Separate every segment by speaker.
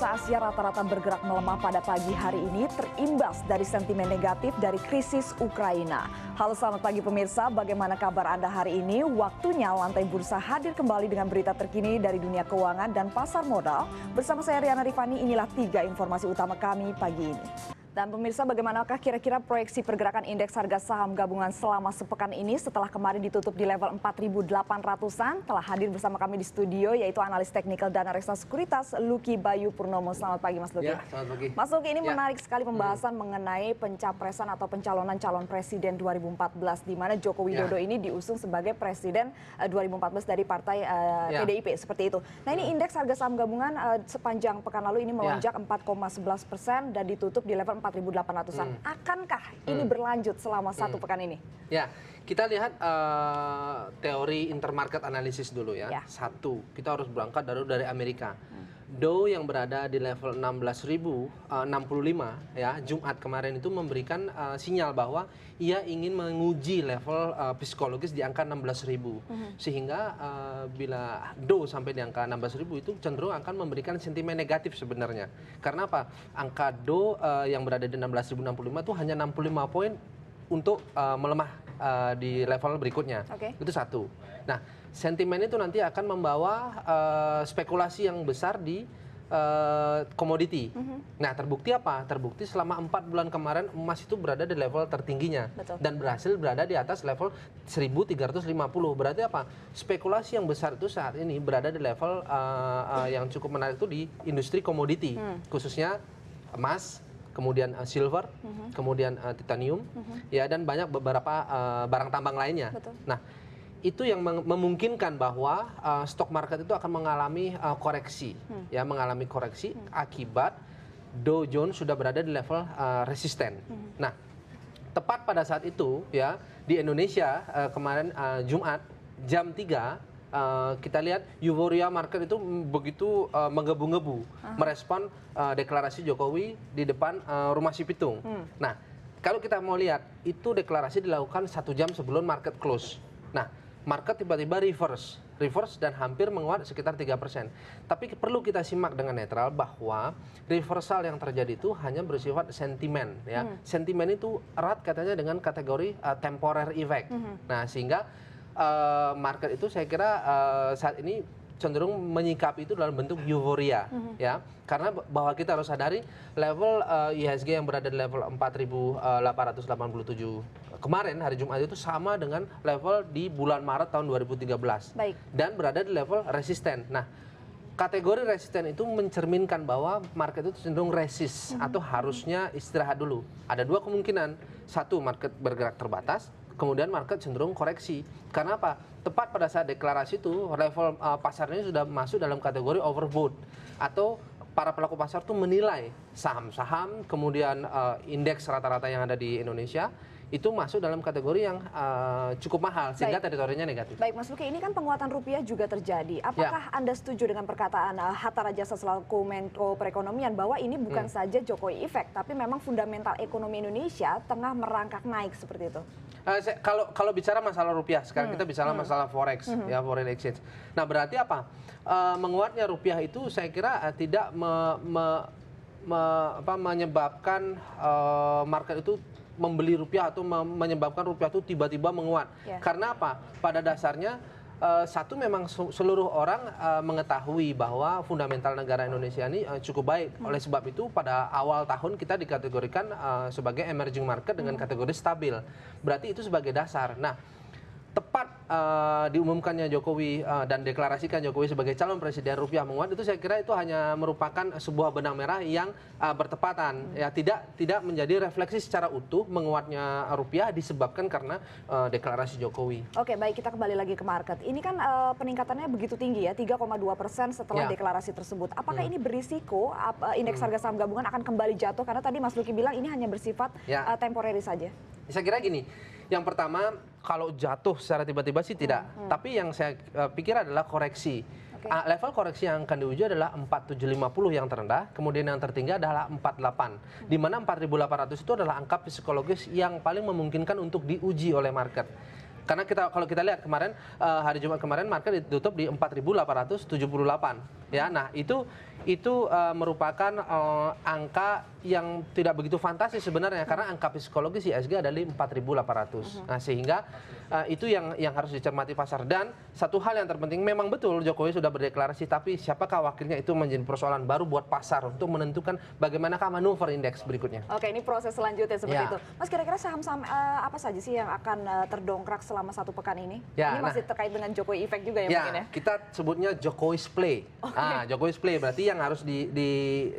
Speaker 1: bursa Asia rata-rata bergerak melemah pada pagi hari ini terimbas dari sentimen negatif dari krisis Ukraina. Halo selamat pagi pemirsa, bagaimana kabar Anda hari ini? Waktunya lantai bursa hadir kembali dengan berita terkini dari dunia keuangan dan pasar modal. Bersama saya Riana Rifani, inilah 3 informasi utama kami pagi ini. Dan pemirsa, bagaimanakah kira-kira proyeksi pergerakan indeks harga saham gabungan selama sepekan ini setelah kemarin ditutup di level 4.800-an? Telah hadir bersama kami di studio yaitu analis teknikal Dana Reksa Sekuritas Luki Bayu Purnomo. Selamat pagi Mas Luki.
Speaker 2: Ya, selamat pagi.
Speaker 1: Mas Luki, ini menarik sekali pembahasan mengenai pencapresan atau pencalonan calon presiden 2014 di mana Joko Widodo ini diusung sebagai presiden 2014 dari partai PDIP seperti itu. Nah, ini indeks harga saham gabungan sepanjang pekan lalu ini melonjak 4,11% dan ditutup di level 4.800-an. Akankah ini berlanjut selama satu pekan ini?
Speaker 2: Ya, kita lihat teori intermarket analysis dulu ya. Satu, kita harus berangkat dari Amerika. Dow yang berada di level 16.065 ya Jumat kemarin itu memberikan sinyal bahwa ia ingin menguji level psikologis di angka 16.000 sehingga bila Dow sampai di angka 16.000 itu cenderung akan memberikan sentimen negatif sebenarnya. Karena apa? Angka Dow yang berada di 16.065 itu hanya 65 poin untuk melemah di level berikutnya. Itu satu. Nah, sentimen itu nanti akan membawa spekulasi yang besar di komoditi. Nah, terbukti apa? Terbukti selama 4 bulan kemarin emas itu berada di level tertingginya. Dan berhasil berada di atas level 1.350. Berarti apa? Spekulasi yang besar itu saat ini berada di level yang cukup menarik itu di industri komoditi. Khususnya emas, kemudian silver, kemudian titanium, ya, dan banyak beberapa barang tambang lainnya. Nah, itu yang memungkinkan bahwa stok market itu akan mengalami koreksi, ya, mengalami koreksi akibat Dow Jones sudah berada di level resisten. Nah, tepat pada saat itu, ya, di Indonesia kemarin Jumat jam 3. Kita lihat euforia market itu begitu menggebu-gebu merespon deklarasi Jokowi di depan Rumah Sipitung. Nah, kalau kita mau lihat itu deklarasi dilakukan 1 jam sebelum market close. Nah, market tiba-tiba reverse dan hampir menguat sekitar 3%. Tapi perlu kita simak dengan netral bahwa reversal yang terjadi itu hanya bersifat sentimen, ya. Sentimen itu erat katanya dengan kategori temporary effect. Nah, sehingga market itu saya kira saat ini cenderung menyikapi itu dalam bentuk euforia, ya, karena bahwa kita harus sadari level IHSG yang berada di level 4.887 kemarin hari Jumat itu sama dengan level di bulan Maret tahun 2013. Dan berada di level resisten. Nah, kategori resisten itu mencerminkan bahwa market itu cenderung resist atau harusnya istirahat dulu. Ada 2 kemungkinan. Satu, market bergerak terbatas, kemudian market cenderung koreksi. Karena apa? Tepat pada saat deklarasi itu level pasarnya sudah masuk dalam kategori overbought, atau para pelaku pasar itu menilai saham-saham kemudian indeks rata-rata yang ada di Indonesia itu masuk dalam kategori yang cukup mahal sehingga teritorinya negatif.
Speaker 1: Baik Mas Luki, ini kan penguatan rupiah juga terjadi. Apakah Anda setuju dengan perkataan Hatta Rajasa selaku Menko Perekonomian bahwa ini bukan saja Jokowi effect, tapi memang fundamental ekonomi Indonesia tengah merangkak naik seperti itu?
Speaker 2: Kalau bicara masalah rupiah, sekarang kita bicara masalah forex, ya, foreign exchange. Nah, berarti apa? Menguatnya rupiah itu saya kira tidak menyebabkan market itu membeli rupiah atau menyebabkan rupiah itu tiba-tiba menguat. Karena apa? Pada dasarnya satu, memang seluruh orang mengetahui bahwa fundamental negara Indonesia ini cukup baik. Oleh sebab itu pada awal tahun kita dikategorikan sebagai emerging market dengan kategori stabil. Berarti itu sebagai dasar. Nah, tepat diumumkannya Jokowi dan deklarasikan Jokowi sebagai calon presiden rupiah menguat, itu saya kira itu hanya merupakan sebuah benang merah yang bertepatan, ya, tidak menjadi refleksi secara utuh menguatnya rupiah disebabkan karena deklarasi Jokowi.
Speaker 1: Oke, baik, kita kembali lagi ke market. Ini kan peningkatannya begitu tinggi ya, 3,2% setelah deklarasi tersebut. Apakah ini berisiko indeks harga saham gabungan akan kembali jatuh? Karena tadi Mas Luki bilang ini hanya bersifat temporary saja.
Speaker 2: Saya kira gini, yang pertama kalau jatuh secara tiba-tiba sih tidak, tapi yang saya pikir adalah koreksi. Level koreksi yang akan diuji adalah 4750 yang terendah, kemudian yang tertinggi adalah 48. Di mana 4800 itu adalah angka psikologis yang paling memungkinkan untuk diuji oleh market. Karena kalau kita lihat kemarin hari Jumat kemarin market ditutup di 4.878 ya. Nah, itu merupakan angka yang tidak begitu fantastis sebenarnya karena angka psikologis IHSG ada di 4.800. Nah, sehingga itu yang harus dicermati pasar. Dan satu hal yang terpenting, memang betul Jokowi sudah berdeklarasi, tapi siapakah wakilnya itu menjadi persoalan baru buat pasar untuk menentukan bagaimanakah manuver indeks berikutnya.
Speaker 1: Oke, ini proses selanjutnya seperti itu. Mas, kira-kira saham-saham apa saja sih yang akan terdongkrak selama 1 pekan ini? Ini masih terkait dengan Jokowi Effect juga ya mungkin ya?
Speaker 2: Kita sebutnya Jokowi's Play. Jokowi's Play berarti yang harus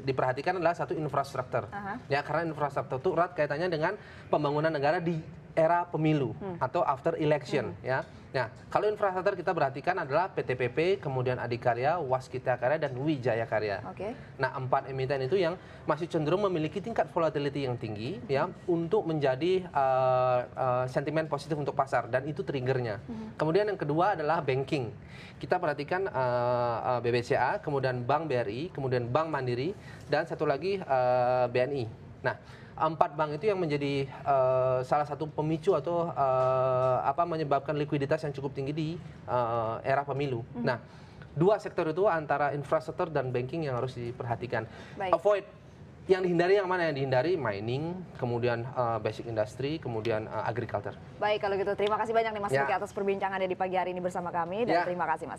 Speaker 2: diperhatikan adalah satu infrastruktur. Ya, karena infrastruktur itu erat kaitannya dengan pembangunan negara di era pemilu atau after election ya. Nah, kalau infrastruktur kita perhatikan adalah PTPP, kemudian Adikarya, Waskita Karya, dan Wijaya Karya. Nah, 4 emiten itu yang masih cenderung memiliki tingkat volatility yang tinggi ya untuk menjadi sentimen positif untuk pasar, dan itu triggernya. Kemudian yang kedua adalah banking. Kita perhatikan BBCA, kemudian Bank BRI, kemudian Bank Mandiri, dan satu lagi BNI. Nah, 4 bank itu yang menjadi salah satu pemicu atau menyebabkan likuiditas yang cukup tinggi di era pemilu. Nah, 2 sektor itu antara infrastruktur dan banking yang harus diperhatikan. Avoid. Yang dihindari yang mana? Yang dihindari mining, kemudian basic industry, kemudian agriculture.
Speaker 1: Baik, kalau gitu terima kasih banyak nih Mas Luki atas perbincangannya di pagi hari ini bersama kami, dan terima kasih Mas.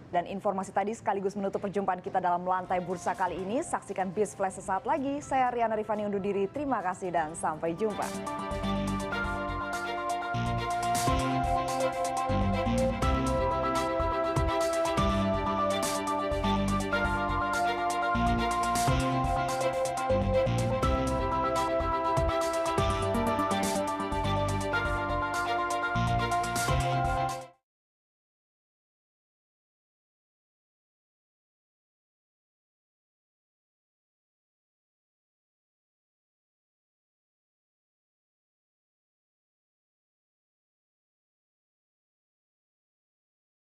Speaker 1: Dan informasi tadi sekaligus menutup perjumpaan kita dalam Lantai Bursa kali ini. Saksikan Biz Flash sesaat lagi. Saya Riana Rifani undur diri. Terima kasih dan sampai jumpa.